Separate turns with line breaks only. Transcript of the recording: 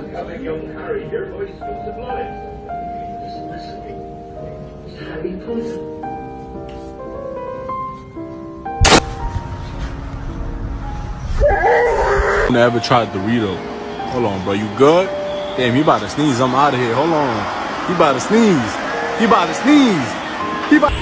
coming, young Harry here, boys, school supplies. Listen. It's Harry Potter.
Never tried Dorito. Hold on, bro. You good? Damn, he about to sneeze. I'm out of here. Hold on. He about to sneeze. He about to sneeze. He about.